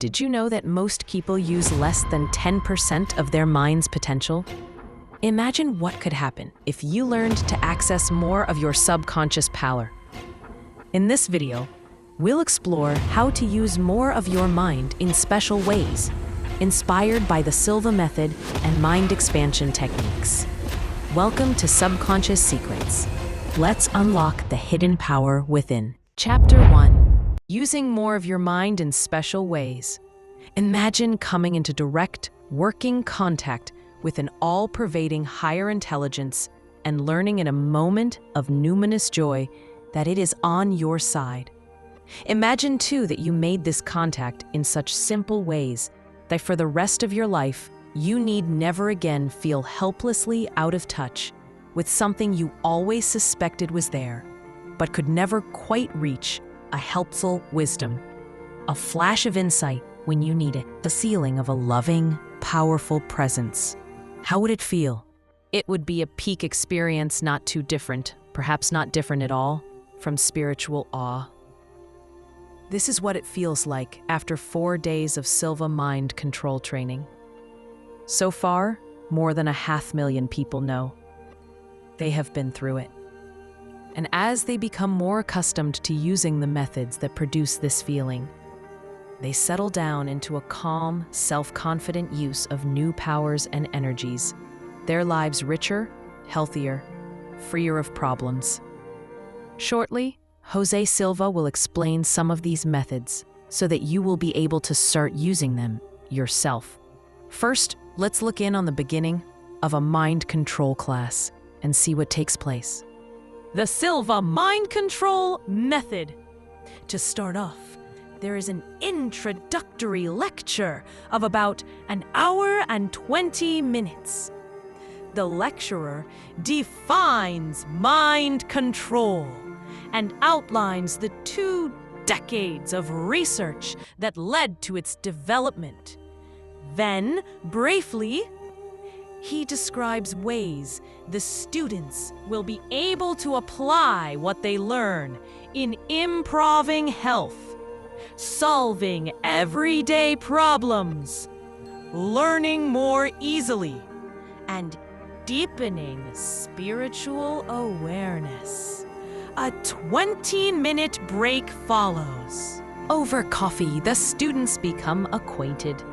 Did you know that most people use less than 10% of their mind's potential? Imagine what could happen if you learned to access more of your subconscious power. In this video, we'll explore how to use more of your mind in special ways, inspired by the Silva Method and mind expansion techniques. Welcome to Subconscious Secrets. Let's unlock the hidden power within. Chapter 1. Using more of your mind in special ways. Imagine coming into direct, working contact with an all-pervading higher intelligence and learning in a moment of numinous joy that it is on your side. Imagine, too, that you made this contact in such simple ways that for the rest of your life, you need never again feel helplessly out of touch with something you always suspected was there, but could never quite reach. A helpful wisdom, a flash of insight when you need it, the feeling of a loving, powerful presence. How would it feel? It would be a peak experience not too different, perhaps not different at all, from spiritual awe. This is what it feels like after 4 days of Silva Mind Control training. So far, more than 500,000 people know. They have been through it. And as they become more accustomed to using the methods that produce this feeling, they settle down into a calm, self-confident use of new powers and energies, their lives richer, healthier, freer of problems. Shortly, José Silva will explain some of these methods so that you will be able to start using them yourself. First, let's look in on the beginning of a mind control class and see what takes place. The Silva Mind Control Method. To start off, there is an introductory lecture of about 1 hour and 20 minutes. The lecturer defines mind control and outlines the 2 decades of research that led to its development. Then, briefly, he describes ways the students will be able to apply what they learn in improving health, solving everyday problems, learning more easily, and deepening spiritual awareness. A 20-minute break follows. Over coffee, the students become acquainted.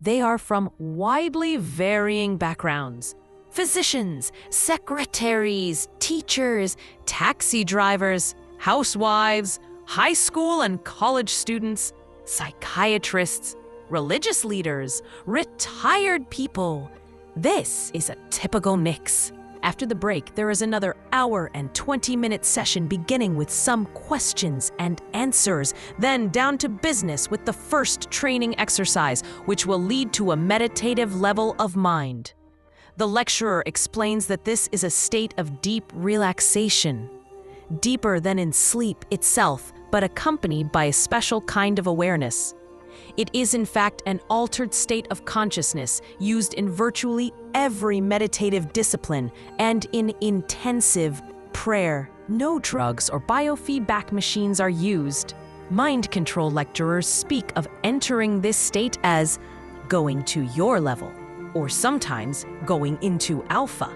They are from widely varying backgrounds: physicians, secretaries, teachers, taxi drivers, housewives, high school and college students, psychiatrists, religious leaders, retired people. This is a typical mix. After the break, there is another 1 hour and 20-minute session beginning with some questions and answers, then down to business with the first training exercise, which will lead to a meditative level of mind. The lecturer explains that this is a state of deep relaxation, deeper than in sleep itself, but accompanied by a special kind of awareness. It is in fact an altered state of consciousness used in virtually every meditative discipline and in intensive prayer. No drugs or biofeedback machines are used. Mind control lecturers speak of entering this state as going to your level, or sometimes going into alpha.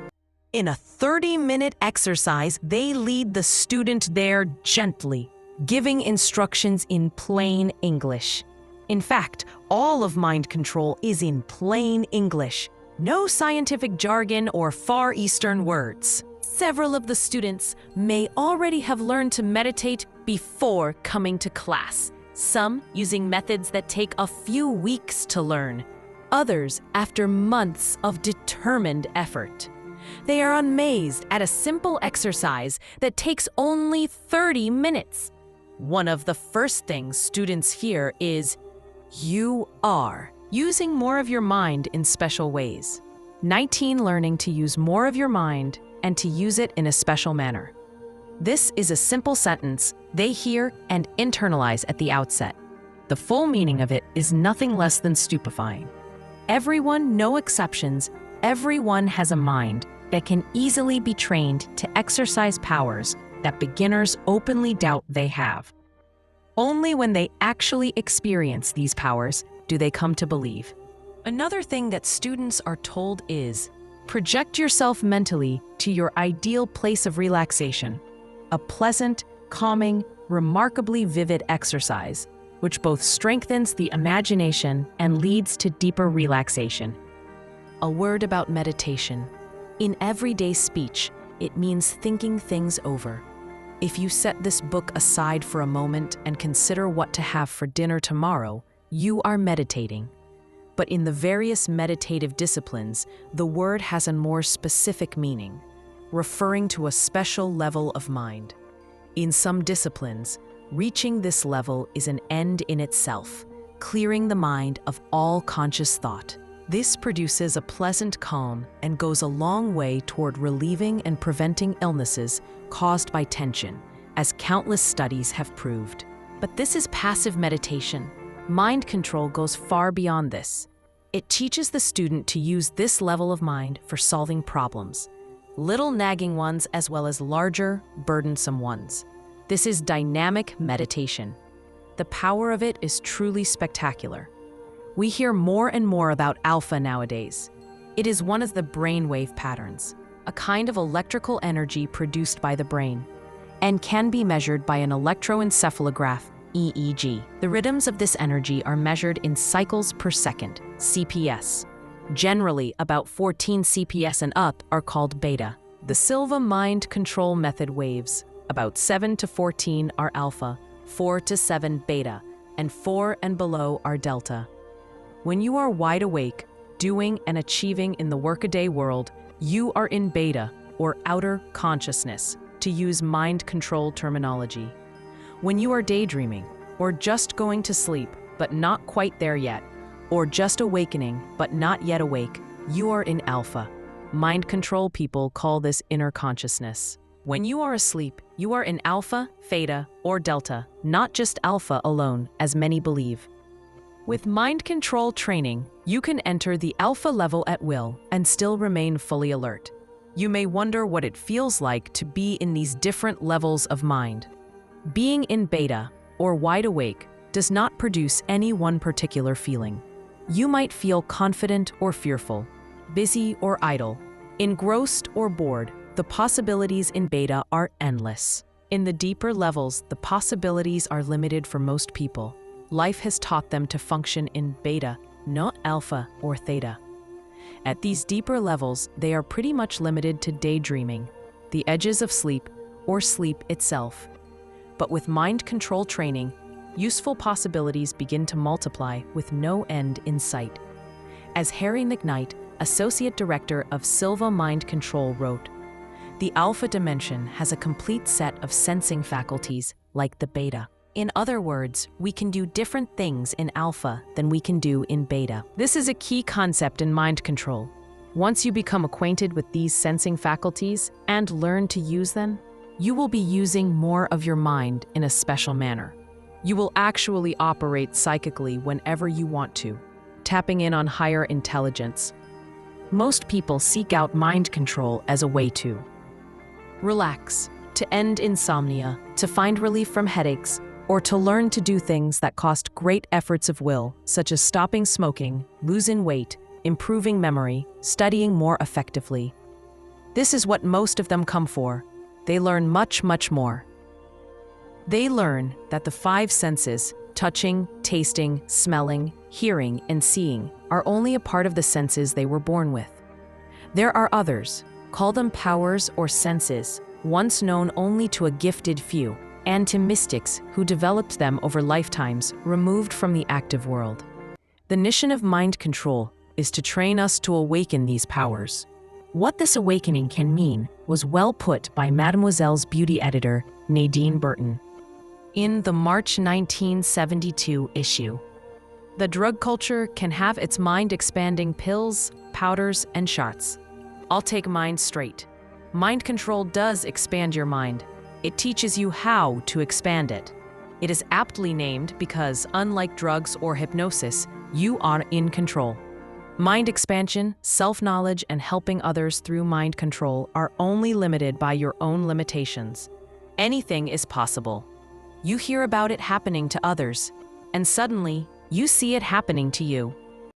In a 30-minute exercise, they lead the student there gently, giving instructions in plain English. In fact, all of mind control is in plain English. No scientific jargon or Far Eastern words. Several of the students may already have learned to meditate before coming to class, some using methods that take a few weeks to learn, others after months of determined effort. They are amazed at a simple exercise that takes only 30 minutes. One of the first things students hear is, "You are using more of your mind in special ways." 19 learning to use more of your mind and to use it in a special manner. This is a simple sentence they hear and internalize at the outset. The full meaning of it is nothing less than stupefying. Everyone, no exceptions, everyone has a mind that can easily be trained to exercise powers that beginners openly doubt they have. Only when they actually experience these powers do they come to believe. Another thing that students are told is, project yourself mentally to your ideal place of relaxation, a pleasant, calming, remarkably vivid exercise, which both strengthens the imagination and leads to deeper relaxation. A word about meditation. In everyday speech, it means thinking things over. If you set this book aside for a moment and consider what to have for dinner tomorrow, you are meditating. But in the various meditative disciplines, the word has a more specific meaning, referring to a special level of mind. In some disciplines, reaching this level is an end in itself, clearing the mind of all conscious thought. This produces a pleasant calm and goes a long way toward relieving and preventing illnesses caused by tension, as countless studies have proved. But this is passive meditation. Mind control goes far beyond this. It teaches the student to use this level of mind for solving problems, little nagging ones as well as larger, burdensome ones. This is dynamic meditation. The power of it is truly spectacular. We hear more and more about alpha nowadays. It is one of the brainwave patterns, a kind of electrical energy produced by the brain, and can be measured by an electroencephalograph, EEG. The rhythms of this energy are measured in cycles per second, CPS. Generally, about 14 CPS and up are called beta. The Silva Mind Control Method waves, about 7 to 14 are alpha, 4 to 7 beta, and 4 and below are delta. When you are wide awake, doing and achieving in the workaday world, you are in beta, or outer consciousness, to use mind control terminology. When you are daydreaming, or just going to sleep, but not quite there yet, or just awakening, but not yet awake, you are in alpha. Mind control people call this inner consciousness. When you are asleep, you are in alpha, theta, or delta, not just alpha alone, as many believe. With mind control training, you can enter the alpha level at will and still remain fully alert. You may wonder what it feels like to be in these different levels of mind. Being in beta, or wide awake, does not produce any one particular feeling. You might feel confident or fearful, busy or idle, engrossed or bored. The possibilities in beta are endless. In the deeper levels, the possibilities are limited for most people. Life has taught them to function in beta, not alpha or theta. At these deeper levels, they are pretty much limited to daydreaming, the edges of sleep, or sleep itself. But with mind control training, useful possibilities begin to multiply with no end in sight. As Harry McKnight, Associate Director of Silva Mind Control, wrote, "The alpha dimension has a complete set of sensing faculties like the beta. In other words, we can do different things in alpha than we can do in beta." This is a key concept in mind control. Once you become acquainted with these sensing faculties and learn to use them, you will be using more of your mind in a special manner. You will actually operate psychically whenever you want to, tapping in on higher intelligence. Most people seek out mind control as a way to relax, to end insomnia, to find relief from headaches, or to learn to do things that cost great efforts of will, such as stopping smoking, losing weight, improving memory, studying more effectively. This is what most of them come for. They learn much, much more. They learn that the 5 senses, touching, tasting, smelling, hearing, and seeing, are only a part of the senses they were born with. There are others, call them powers or senses, once known only to a gifted few, and to mystics who developed them over lifetimes removed from the active world. The mission of mind control is to train us to awaken these powers. What this awakening can mean was well put by Mademoiselle's beauty editor, Nadine Burton, in the March 1972 issue. The drug culture can have its mind-expanding pills, powders, and shots. I'll take mine straight. Mind control does expand your mind. It teaches you how to expand it. It is aptly named because, unlike drugs or hypnosis, you are in control. Mind expansion, self-knowledge, and helping others through mind control are only limited by your own limitations. Anything is possible. You hear about it happening to others, and suddenly, You see it happening to you.